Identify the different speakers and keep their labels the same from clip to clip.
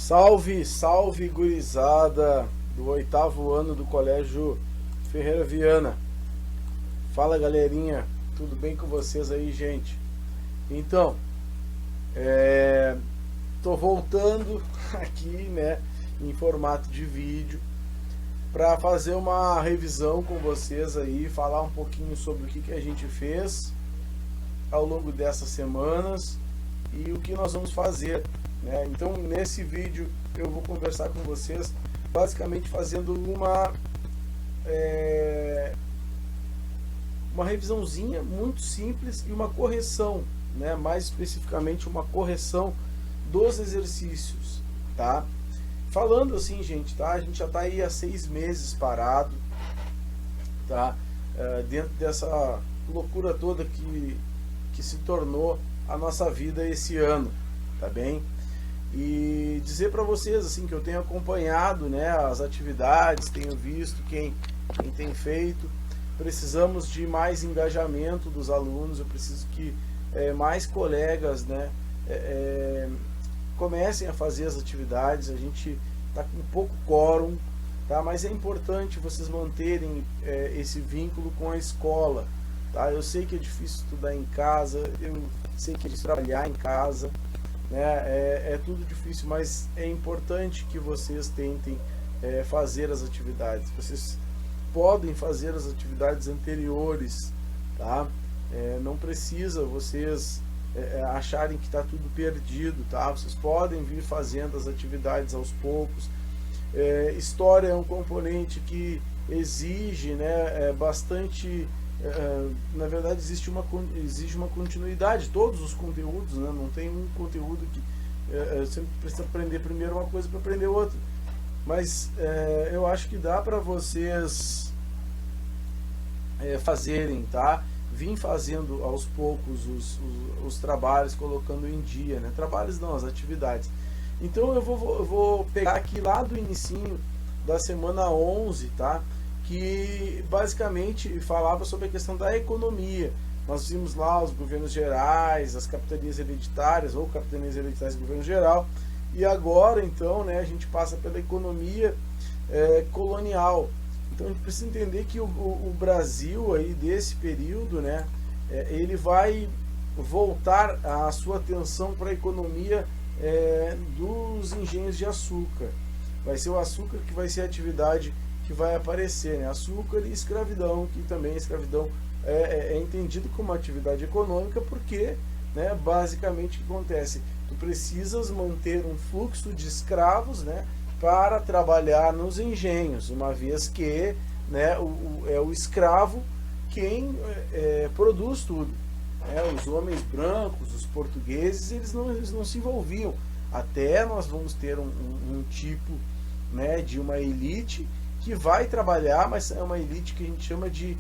Speaker 1: Salve, salve gurizada do oitavo ano do Colégio Ferreira Viana. Fala galerinha, tudo bem com vocês aí, gente? Então, tô voltando aqui, né, em formato de vídeo para fazer uma revisão com vocês aí, falar um pouquinho sobre o que a gente fez ao longo dessas semanas e o que nós vamos fazer, né? Então nesse vídeo eu vou conversar com vocês basicamente fazendo uma revisãozinha muito simples e uma correção, né? Mais especificamente uma correção dos exercícios, tá? Falando assim, gente, tá? A gente já está aí há 6 meses parado, tá? Dentro dessa loucura toda que se tornou a nossa vida esse ano, tá bem? E dizer para vocês assim que eu tenho acompanhado, né, as atividades, tenho visto quem tem feito. Precisamos de mais engajamento dos alunos. Eu preciso que mais colegas, né, comecem a fazer as atividades. A gente está com pouco quórum, tá? Mas é importante vocês manterem esse vínculo com a escola, tá? Eu sei que é difícil estudar em casa, eu sei que é difícil trabalhar em casa, né? É tudo difícil, mas é importante que vocês tentem fazer as atividades. Vocês podem fazer as atividades anteriores, tá? Não precisa vocês acharem que está tudo perdido, tá? Vocês podem vir fazendo as atividades aos poucos. História é um componente que exige, né, bastante. Na verdade exige uma continuidade, todos os conteúdos, né? Não tem um conteúdo que sempre precisa aprender primeiro uma coisa para aprender outra, mas eu acho que dá para vocês fazerem, tá? Vim fazendo aos poucos os trabalhos, colocando em dia, né? Trabalhos não, as atividades. Então eu vou pegar aqui lá do inicinho da semana 11, tá? Que basicamente falava sobre a questão da economia. Nós vimos lá os governos gerais, as capitanias hereditárias ou capitanias hereditárias do governo geral, e agora então, né, a gente passa pela economia colonial. Então a gente precisa entender que o Brasil aí desse período, né, ele vai voltar a sua atenção para a economia dos engenhos de açúcar. Vai ser o açúcar que vai ser a atividade que vai aparecer, né? Açúcar e escravidão, que também a escravidão é entendido como uma atividade econômica, porque, né, basicamente o que acontece? Tu precisas manter um fluxo de escravos, né, para trabalhar nos engenhos, uma vez que, né, é o escravo quem produz tudo. Os homens brancos, os portugueses, eles não se envolviam. Até nós vamos ter um tipo, né, de uma elite que vai trabalhar, mas é uma elite que a gente chama de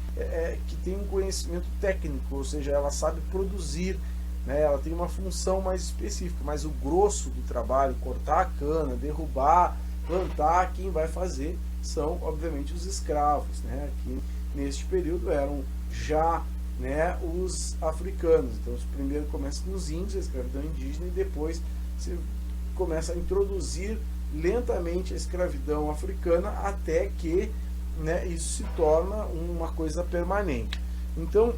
Speaker 1: que tem um conhecimento técnico, ou seja, ela sabe produzir, né, ela tem uma função mais específica, mas o grosso do trabalho, cortar a cana, derrubar, plantar, quem vai fazer são obviamente os escravos, né, que neste período eram já, né, os africanos. Então primeiro começa nos índios, a escravidão indígena, e depois você começa a introduzir lentamente a escravidão africana até que, né, isso se torna uma coisa permanente. Então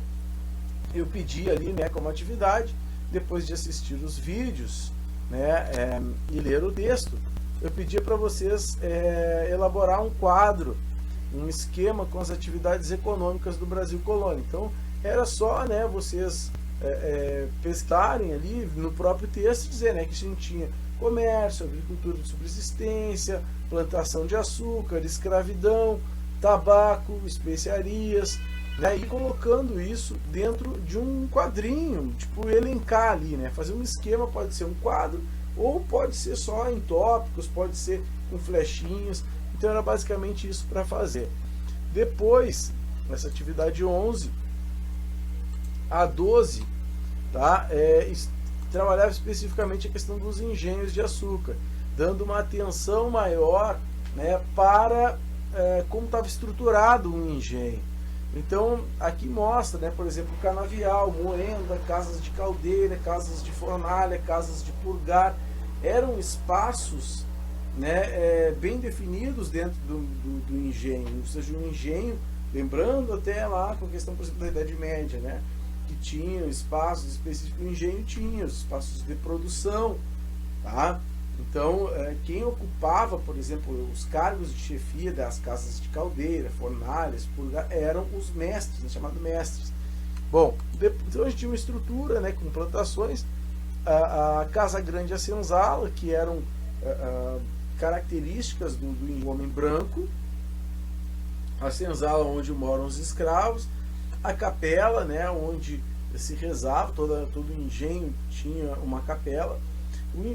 Speaker 1: eu pedi ali, né, como atividade, depois de assistir os vídeos, né, e ler o texto, eu pedi para vocês elaborar um quadro, um esquema com as atividades econômicas do Brasil colônia. Então era só, né, vocês pesquisarem ali no próprio texto e dizer, né, que a gente tinha comércio, agricultura de subsistência, plantação de açúcar, escravidão, tabaco, especiarias, né, e colocando isso dentro de um quadrinho, tipo elencar ali, né, fazer um esquema, pode ser um quadro, ou pode ser só em tópicos, pode ser com flechinhas. Então era basicamente isso para fazer. Depois, nessa atividade 11 a 12, tá, trabalhava especificamente a questão dos engenhos de açúcar, dando uma atenção maior, né, para como estava estruturado um engenho. Então aqui mostra, né, por exemplo, canavial, moenda, casas de caldeira, casas de fornalha, casas de purgar. Eram espaços né, bem definidos dentro do engenho, ou seja, um engenho, lembrando até lá com a questão, por exemplo, da Idade Média, né, que tinha espaços específicos, o engenho tinha os espaços de produção, tá? Então, quem ocupava, por exemplo, os cargos de chefia das casas de caldeira, fornalhas, eram os mestres, né, chamados mestres. Bom, então a gente tinha uma estrutura, né, com plantações, a Casa Grande e a Senzala, que eram características do homem branco, a senzala onde moram os escravos, a capela, né, onde se rezava, todo engenho tinha uma capela.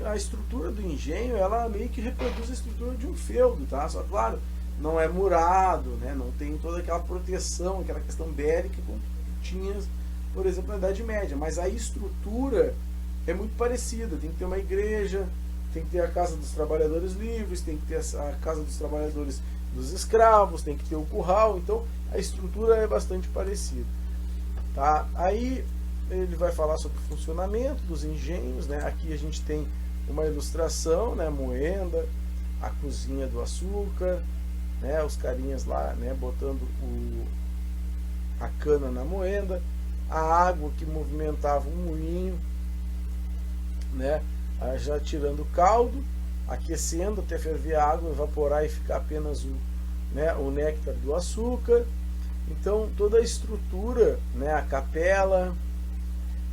Speaker 1: A estrutura do engenho, ela meio que reproduz a estrutura de um feudo, tá? Só claro, não é murado, né, não tem toda aquela proteção, aquela questão bélica como tinha, por exemplo, na Idade Média, mas a estrutura é muito parecida. Tem que ter uma igreja, tem que ter a Casa dos Trabalhadores Livres, tem que ter a Casa dos Trabalhadores dos Escravos, tem que ter o curral. Então a estrutura é bastante parecida, tá? Aí ele vai falar sobre o funcionamento dos engenhos, né? Aqui a gente tem uma ilustração, né? Moenda, a cozinha do açúcar, né? Os carinhas lá, né? Botando a cana na moenda, a água que movimentava um moinho, né? Já tirando o caldo, aquecendo até ferver a água, evaporar e ficar apenas o néctar do açúcar. Então toda a estrutura, né, a capela,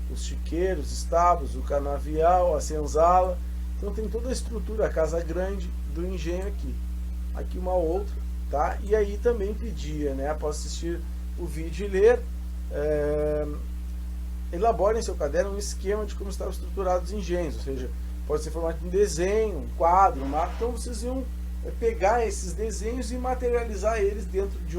Speaker 1: os chiqueiros, estábulos, o canavial, a senzala, então tem toda a estrutura, a Casa Grande do engenho aqui uma outra, tá? E aí também pedia, né, após assistir o vídeo e ler, elabore em seu caderno um esquema de como estavam estruturados os engenhos, ou seja, pode ser formado em desenho, um quadro, um mapa. Então vocês iam pegar esses desenhos e materializar eles dentro de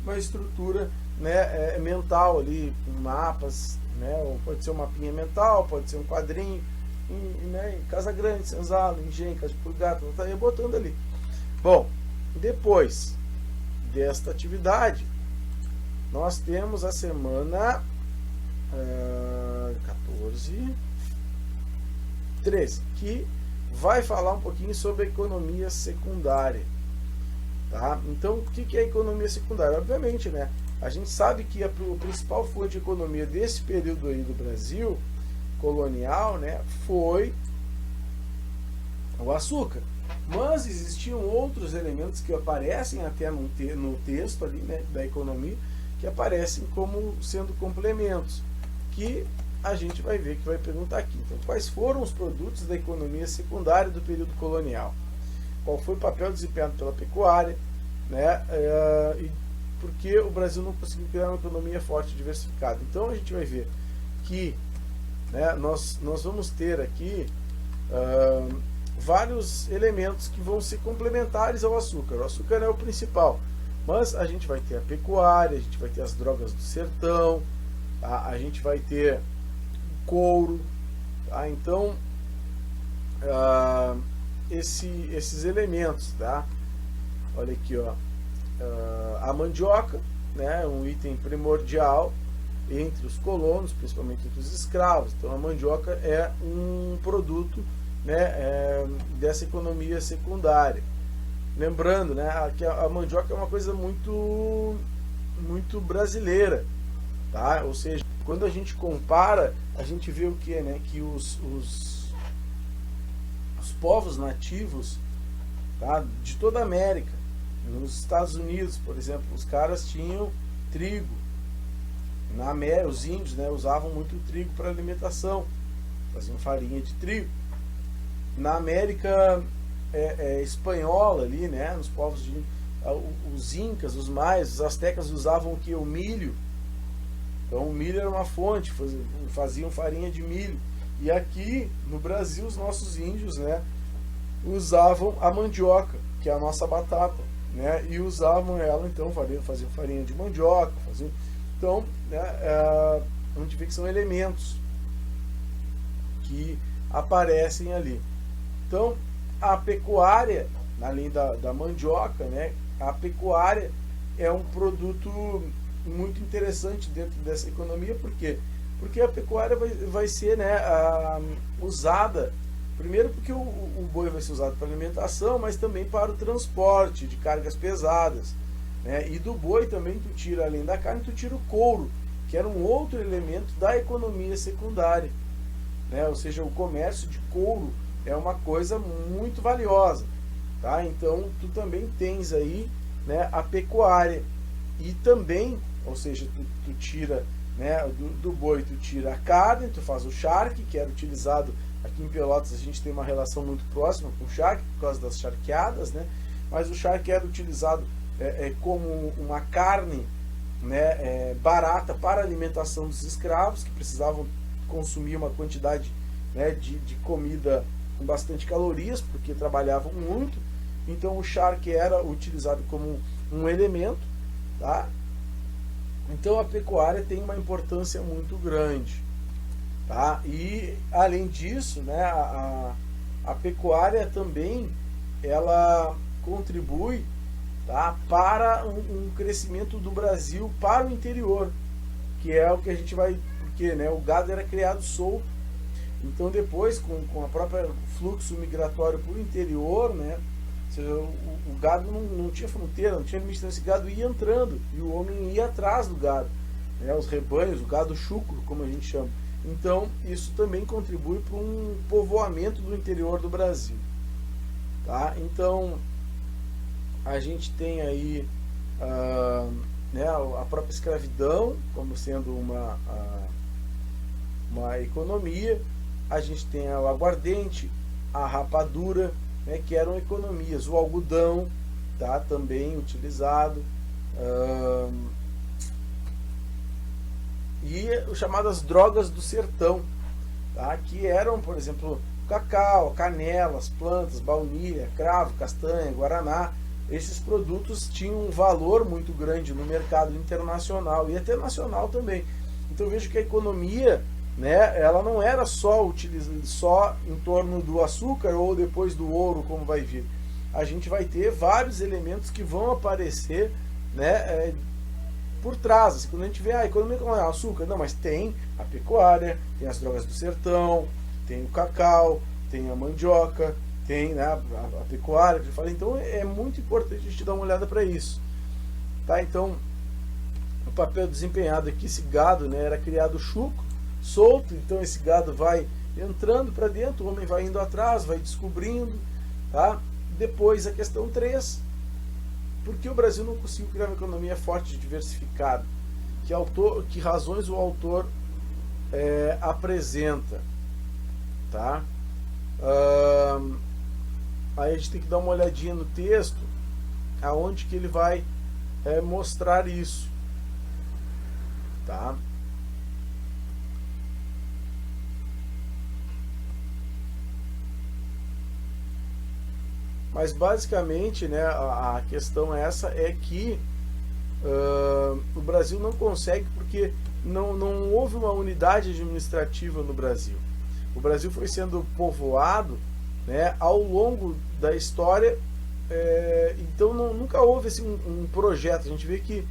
Speaker 1: uma estrutura, né, mental ali, com mapas, né, ou pode ser um mapinha mental, pode ser um quadrinho, né, em Casa Grande, senzala, engenho, casa de purgato, tá aí botando ali. Bom, depois desta atividade, nós temos a semana 13, que vai falar um pouquinho sobre a economia secundária, tá? Então, o que é a economia secundária? Obviamente, né, a gente sabe que a principal fonte de economia desse período aí do Brasil colonial, né, foi o açúcar. Mas existiam outros elementos que aparecem até no texto ali, né, da economia, que aparecem como sendo complementos, que a gente vai ver, que vai perguntar aqui. Então, quais foram os produtos da economia secundária do período colonial? Qual foi o papel desempenhado pela pecuária, né? E por que o Brasil não conseguiu criar uma economia forte e diversificada? Então, a gente vai ver que, né, nós vamos ter aqui vários elementos que vão ser complementares ao açúcar. O açúcar é o principal, mas a gente vai ter a pecuária, a gente vai ter as drogas do sertão, a gente vai ter couro, tá? Então esses elementos, tá? Olha aqui, ó, a mandioca, né, um item primordial entre os colonos, principalmente entre os escravos. Então a mandioca é um produto, né, dessa economia secundária. Lembrando, né, que a mandioca é uma coisa muito brasileira, tá? Ou seja, quando a gente compara, a gente vê o que, né, que os povos nativos, tá, de toda a América, nos Estados Unidos, por exemplo, os caras tinham trigo. Na América, os índios, né, usavam muito trigo para alimentação, faziam farinha de trigo. Na América espanhola ali, né, nos povos os incas, os maias, os astecas usavam o que? O milho. Então o milho era uma fonte, faziam farinha de milho. E aqui no Brasil os nossos índios, né, usavam a mandioca, que é a nossa batata, né, e usavam ela, então faziam farinha de mandioca, então, né, a gente vê que são elementos que aparecem ali. Então a pecuária, além da mandioca, né, a pecuária é um produto muito interessante dentro dessa economia. Por quê? Porque a pecuária vai ser, né, usada Primeiro porque o boi vai ser usado para alimentação, mas também para o transporte de cargas pesadas, né? E do boi também tu tira, além da carne, tu tira o couro, que era um outro elemento da economia secundária, né? Ou seja, o comércio de couro é uma coisa muito valiosa, tá? Então tu também tens aí, né, a pecuária e também, ou seja, tu tira, né, do boi tu tira a carne, tu faz o charque, que era utilizado aqui em Pelotas. A gente tem uma relação muito próxima com o charque por causa das charqueadas, né? Mas o charque era utilizado como uma carne, né, barata para a alimentação dos escravos, que precisavam consumir uma quantidade, né, de comida com bastante calorias, porque trabalhavam muito. Então o charque era utilizado como um elemento, tá? Então a pecuária tem uma importância muito grande, tá? E além disso, né, a pecuária também ela contribui, tá, para um crescimento do Brasil para o interior, que é o que a gente vai, porque, né, o gado era criado solto. Então depois, com a própria fluxo migratório para o interior, né, ou seja, o gado não tinha fronteira, não tinha limite, então esse gado ia entrando e o homem ia atrás do gado, né, os rebanhos, o gado chucro, como a gente chama. Então isso também contribui para um povoamento do interior do Brasil, tá? Então a gente tem aí né, a própria escravidão como sendo uma economia. A gente tem o aguardente, a rapadura, né, que eram economias. O algodão, tá, também utilizado. E as chamadas drogas do sertão, tá, que eram, por exemplo, cacau, canela, as plantas, baunilha, cravo, castanha, guaraná. Esses produtos tinham um valor muito grande no mercado internacional e até nacional também. Então eu vejo que a economia, né, ela não era só em torno do açúcar ou depois do ouro, como vai vir. A gente vai ter vários elementos que vão aparecer, né, por trás. Assim, quando a gente vê a economia com açúcar, não, mas tem a pecuária, tem as drogas do sertão, tem o cacau, tem a mandioca, tem, né, a pecuária que eu falei. Então é muito importante a gente dar uma olhada para isso, tá? Então o papel desempenhado aqui, esse gado, né, era criado chucro, solto. Então esse gado vai entrando para dentro, o homem vai indo atrás, vai descobrindo, tá? Depois a questão 3, porque o Brasil não conseguiu criar uma economia forte e diversificada? Que razões o autor apresenta, tá? Aí a gente tem que dar uma olhadinha no texto, aonde que ele vai mostrar isso, tá? Mas basicamente, né, a questão essa é que o Brasil não consegue, porque não houve uma unidade administrativa no Brasil. O Brasil foi sendo povoado, né, ao longo da história, então nunca houve assim, um projeto. A gente vê que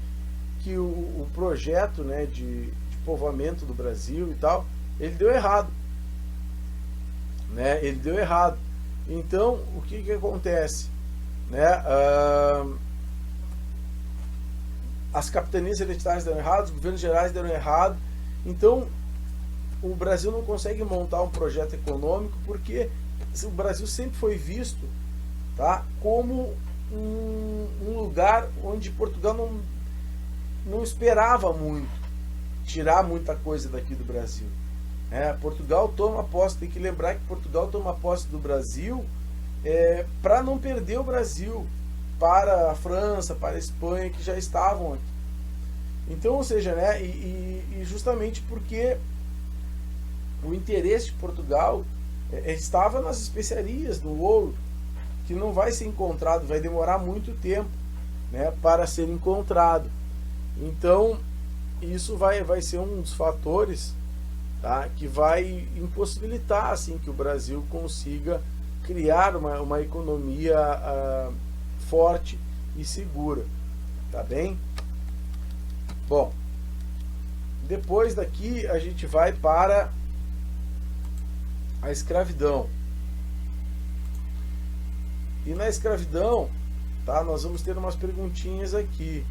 Speaker 1: o projeto, né, de povoamento do Brasil e tal, ele deu errado, né, ele deu errado. Então, o que acontece? Né? As capitanias hereditárias deram errado, os governos gerais deram errado. Então, o Brasil não consegue montar um projeto econômico, porque o Brasil sempre foi visto, tá, como um lugar onde Portugal não esperava muito, tirar muita coisa daqui do Brasil. Portugal toma posse, tem que lembrar que Portugal toma posse do Brasil para não perder o Brasil para a França, para a Espanha, que já estavam aqui. Então, ou seja, né, e justamente porque o interesse de Portugal estava nas especiarias, no ouro, que não vai ser encontrado, vai demorar muito tempo, né, para ser encontrado. Então, isso vai ser um dos fatores, tá, que vai impossibilitar assim, que o Brasil consiga criar uma economia forte e segura, tá bem? Bom, depois daqui a gente vai para a escravidão, E na escravidão, tá, nós vamos ter umas perguntinhas aqui.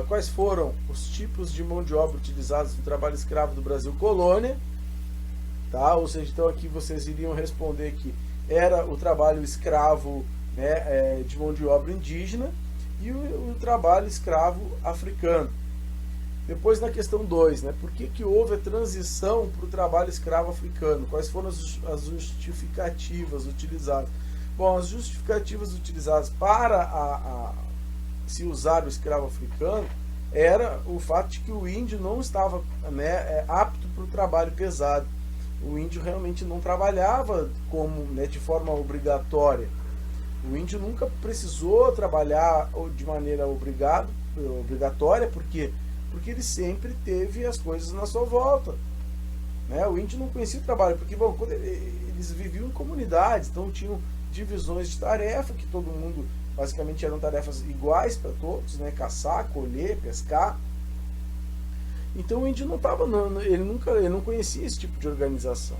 Speaker 1: Quais foram os tipos de mão de obra utilizados no trabalho escravo do Brasil colônia? Tá? Ou seja, então aqui vocês iriam responder que era o trabalho escravo, né, de mão de obra indígena e o trabalho escravo africano. Depois na questão 2, né, por que houve a transição para o trabalho escravo africano? Quais foram as justificativas utilizadas? Bom, as justificativas utilizadas para se usar o escravo africano era o fato de que o índio não estava, né, apto para o trabalho pesado. O índio realmente não trabalhava como, né, de forma obrigatória. O índio nunca precisou trabalhar de maneira obrigatória, porque ele sempre teve as coisas na sua volta, né? O índio não conhecia o trabalho, porque bom, quando eles viviam em comunidades, então tinham divisões de tarefa, que todo mundo, basicamente eram tarefas iguais para todos, né? Caçar, colher, pescar. Então o índio não estava, ele não conhecia esse tipo de organização,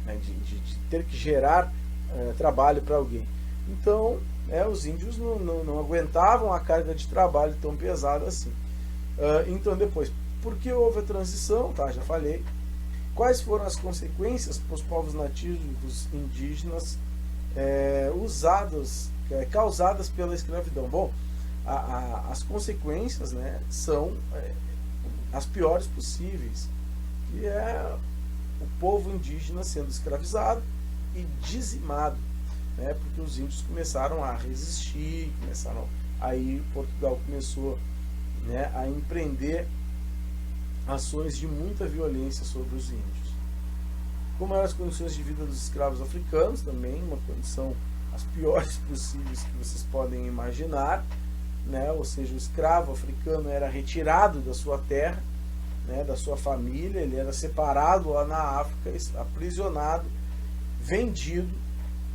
Speaker 1: né? de ter que gerar trabalho para alguém. Então, os índios não aguentavam a carga de trabalho tão pesada assim. Então depois, por que houve a transição? Tá, já falei. Quais foram as consequências para os povos nativos indígenas causadas pela escravidão? Bom, as consequências, né, são as piores possíveis, que é o povo indígena sendo escravizado e dizimado, né, porque os índios começaram a resistir, aí Portugal começou, né, a empreender ações de muita violência sobre os índios. Como eram as condições de vida dos escravos africanos, também uma condição as piores possíveis que vocês podem imaginar, né? Ou seja, o escravo africano era retirado da sua terra, né, da sua família, ele era separado lá na África, aprisionado, vendido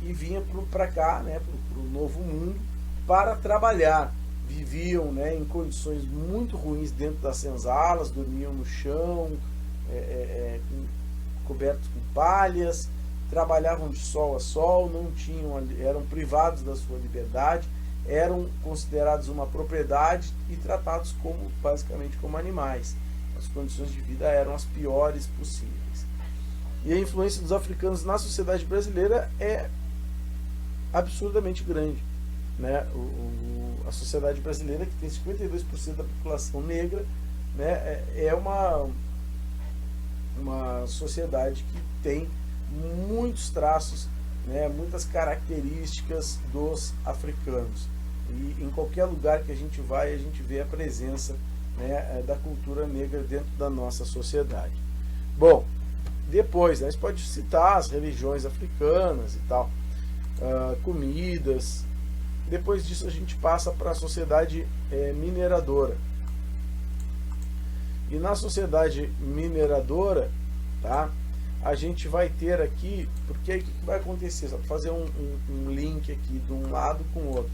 Speaker 1: e vinha para cá, né, para o novo mundo, para trabalhar. Viviam, né, em condições muito ruins dentro das senzalas, dormiam no chão, cobertos com palhas, trabalhavam de sol a sol, eram privados da sua liberdade, eram considerados uma propriedade e tratados basicamente como animais. As condições de vida eram as piores possíveis. E a influência dos africanos na sociedade brasileira é absurdamente grande, né? A sociedade brasileira, que tem 52% da população negra, né, é uma sociedade que tem muitos traços, né, muitas características dos africanos. E em qualquer lugar que a gente vai, a gente vê a presença, né, da cultura negra dentro da nossa sociedade. Bom, depois, né, a gente pode citar as religiões africanas e tal, comidas. Depois disso a gente passa para a sociedade mineradora. E na sociedade mineradora, tá, a gente vai ter aqui, porque aí o que vai acontecer? Só para fazer um link aqui de um lado com o outro.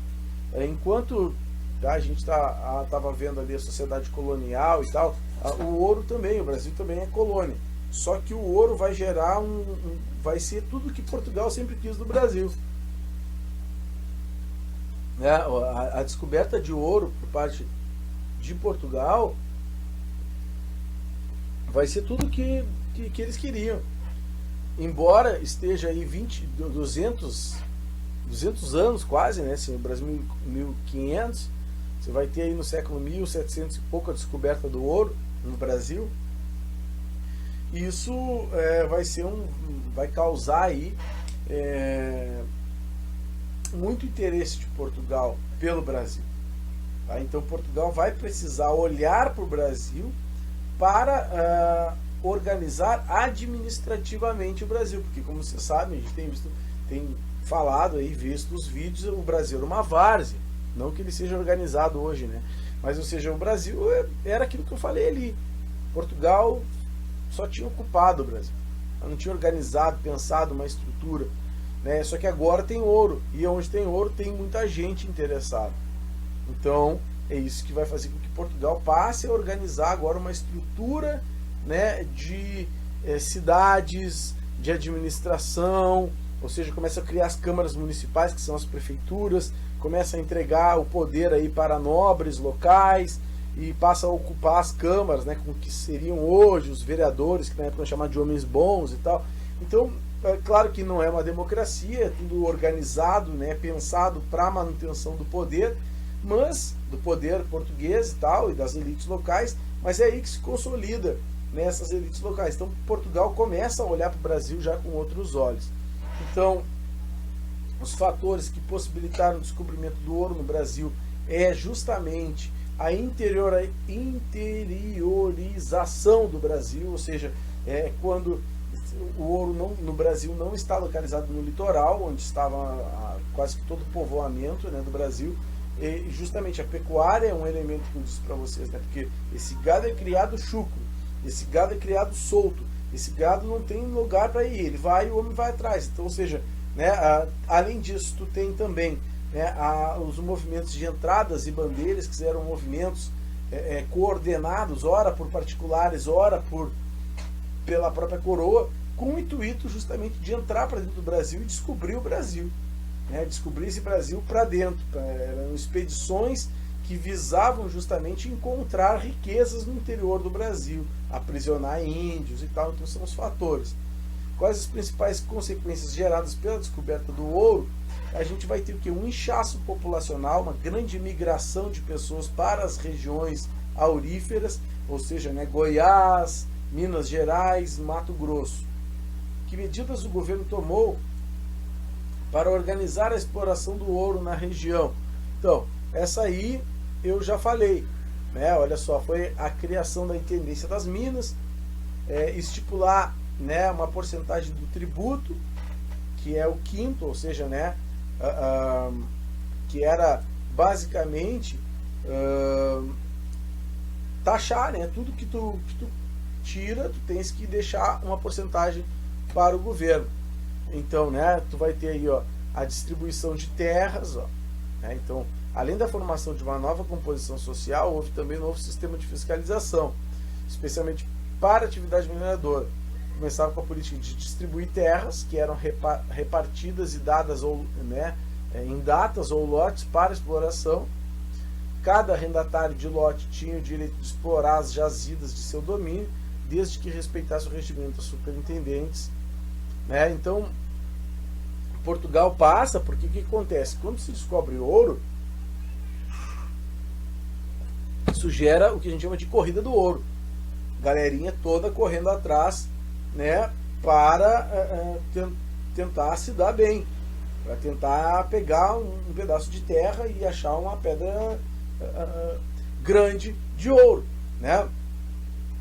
Speaker 1: Enquanto a gente estava vendo ali a sociedade colonial e tal, o ouro também, o Brasil também é colônia. Só que o ouro vai gerar vai ser tudo que Portugal sempre quis do Brasil. A descoberta de ouro por parte de Portugal vai ser tudo que eles queriam. Embora esteja aí 200 anos quase, né? Assim, o Brasil 1500, você vai ter aí no século 1700 e pouco a descoberta do ouro no Brasil. Isso vai causar aí muito interesse de Portugal pelo Brasil. Tá? Então Portugal vai precisar olhar para o Brasil para organizar administrativamente o Brasil, porque como vocês sabem, a gente tem falado aí, visto os vídeos, o Brasil era uma várzea, não que ele seja organizado hoje, né? Mas, ou seja, o Brasil era aquilo que eu falei ali. Portugal só tinha ocupado o Brasil, não tinha organizado, pensado uma estrutura, né? Só que agora tem ouro, e onde tem ouro tem muita gente interessada. Então é isso que vai fazer com que Portugal passe a organizar agora uma estrutura, né, de cidades, de administração, ou seja, começa a criar as câmaras municipais, que são as prefeituras, começa a entregar o poder aí para nobres locais e passa a ocupar as câmaras, né, com que seriam hoje os vereadores, que na época chamavam de homens bons e tal. Então, é claro que não é uma democracia, é tudo organizado, né, pensado para a manutenção do poder, mas do poder português e tal, e das elites locais, mas é aí que se consolida nessas elites locais. Então Portugal começa a olhar para o Brasil já com outros olhos. Então, os fatores que possibilitaram o descobrimento do ouro no Brasil é justamente a interiorização do Brasil, ou seja, quando o ouro no Brasil não está localizado no litoral, onde estava quase que todo o povoamento, né, do Brasil. E justamente a pecuária é um elemento que eu disse para vocês, né, porque esse gado é criado chucro, esse gado é criado solto, esse gado não tem lugar para ir, ele vai e o homem vai atrás. Então, ou seja, né, além disso, tu tem também, né, os movimentos de entradas e bandeiras, que eram movimentos coordenados, ora por particulares, ora pela própria coroa, com o intuito justamente de entrar para dentro do Brasil e descobrir o Brasil, né, descobrir esse Brasil para dentro. Eram expedições que visavam justamente encontrar riquezas no interior do Brasil, aprisionar índios e tal. Então são os fatores. Quais as principais consequências geradas pela descoberta do ouro? A gente vai ter o quê? Um inchaço populacional, uma grande migração de pessoas para as regiões auríferas, ou seja, né, Goiás, Minas Gerais, Mato Grosso. Que medidas o governo tomou para organizar a exploração do ouro na região? Então, essa aí eu já falei, né? Olha só, foi a criação da Intendência das Minas, estipular, né, uma porcentagem do tributo, que é o quinto, ou seja, né, que era basicamente taxar, né, tudo que tu tira, tu tens que deixar uma porcentagem para o governo. Então, né, tu vai ter aí, ó, a distribuição de terras, ó, né? Então, além da formação de uma nova composição social, houve também um novo sistema de fiscalização, especialmente para a atividade mineradora. Começava com a política de distribuir terras, que eram repartidas e dadas, ou, né, em datas ou lotes para exploração. Cada arrendatário de lote tinha o direito de explorar as jazidas de seu domínio, desde que respeitasse o regimento dos superintendentes, né? Então, Portugal passa, porque o que acontece? Quando se descobre ouro, isso gera o que a gente chama de corrida do ouro. Galerinha toda correndo atrás, né, para tentar se dar bem, para tentar pegar um pedaço de terra e achar uma pedra grande de ouro, né?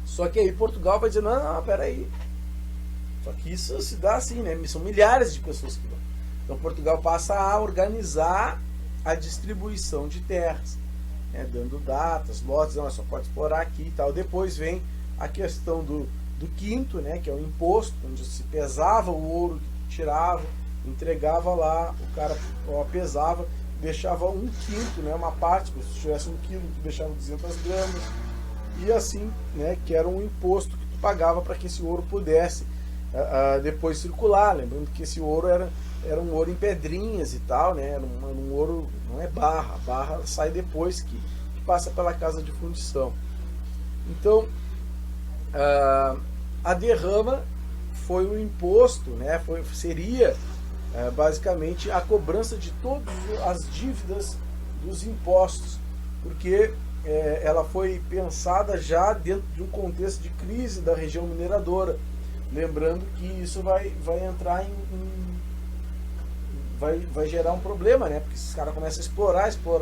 Speaker 1: Só que aí Portugal vai dizer, não, peraí. Só que isso se dá assim, né? São milhares de pessoas que vão. Então Portugal passa a organizar a distribuição de terras, né, dando datas, lotes, não, só pode explorar aqui e tal. Depois vem a questão do quinto, né, que é o imposto, onde se pesava o ouro que tirava, entregava lá, o cara pesava, deixava 1/5, né, uma parte, se tivesse 1 quilo, tu deixava 200 gramas, e assim, né, que era um imposto que tu pagava para que esse ouro pudesse depois circular. Lembrando que esse ouro era um ouro em pedrinhas e tal, né, era um ouro, não é barra, a barra sai depois que passa pela casa de fundição. Então, a derrama foi um imposto, né, seria basicamente a cobrança de todas as dívidas dos impostos, porque ela foi pensada já dentro de um contexto de crise da região mineradora. Lembrando que isso vai entrar vai gerar um problema, né? Porque esses caras começam a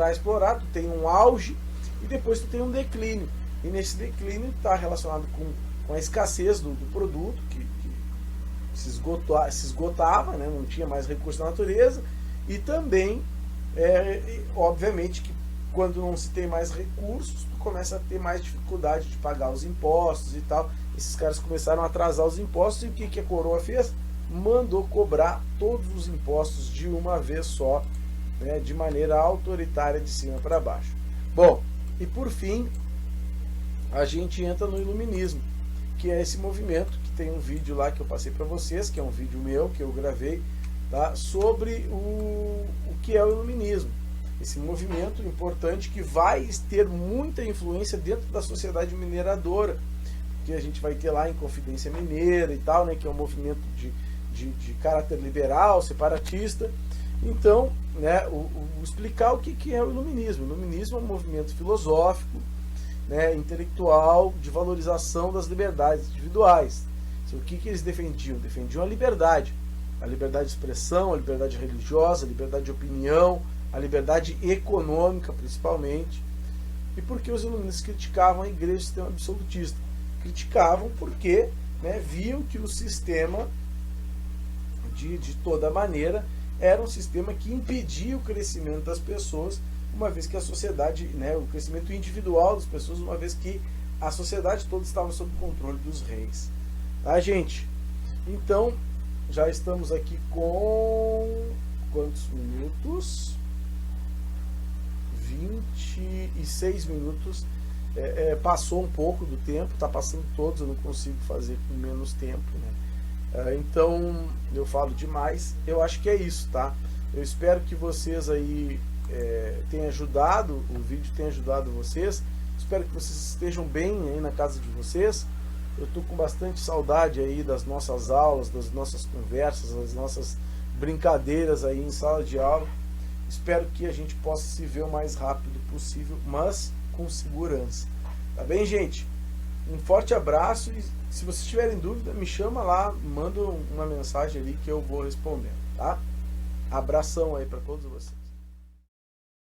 Speaker 1: explorar, tu tem um auge e depois tu tem um declínio. E nesse declínio está relacionado com a escassez do produto, que se esgotava, né? Não tinha mais recurso da natureza, e também, obviamente, que quando não se tem mais recursos, tu começa a ter mais dificuldade de pagar os impostos e tal. Esses caras começaram a atrasar os impostos, e o que a coroa fez? Mandou cobrar todos os impostos de uma vez só, né, de maneira autoritária, de cima para baixo. Bom, e por fim, a gente entra no iluminismo, que é esse movimento, que tem um vídeo lá que eu passei para vocês, que é um vídeo meu, que eu gravei tá, sobre o que é o iluminismo. Esse movimento importante que vai ter muita influência dentro da sociedade mineradora, que a gente vai ter lá em Confidência Mineira e tal, né, que é um movimento de caráter liberal, separatista. Então, né, explicar o que é o iluminismo. O iluminismo é um movimento filosófico, né, intelectual, de valorização das liberdades individuais. Então, o que eles defendiam? Defendiam a liberdade de expressão, a liberdade religiosa, a liberdade de opinião, a liberdade econômica, principalmente. E por que os iluministas criticavam a igreja do sistema absolutista? Criticavam porque, né, viam que o sistema, de toda maneira, era um sistema que impedia o crescimento das pessoas, uma vez que a sociedade, né, o crescimento individual das pessoas, uma vez que a sociedade toda estava sob o controle dos reis. Tá, gente? Então, já estamos aqui com quantos minutos? 26 minutos. Passou um pouco do tempo, está passando todos, eu não consigo fazer com menos tempo, né? Então eu falo demais. Eu acho que é isso, tá? Eu espero que vocês aí tenham ajudado, o vídeo tenha ajudado vocês. Espero que vocês estejam bem aí na casa de vocês. Eu estou com bastante saudade aí das nossas aulas, das nossas conversas, das nossas brincadeiras aí em sala de aula. Espero que a gente possa se ver o mais rápido possível, mas com segurança. Tá bem, gente? Um forte abraço e se vocês tiverem dúvida, me chama lá, manda uma mensagem ali que eu vou respondendo, tá? Abração aí para todos vocês.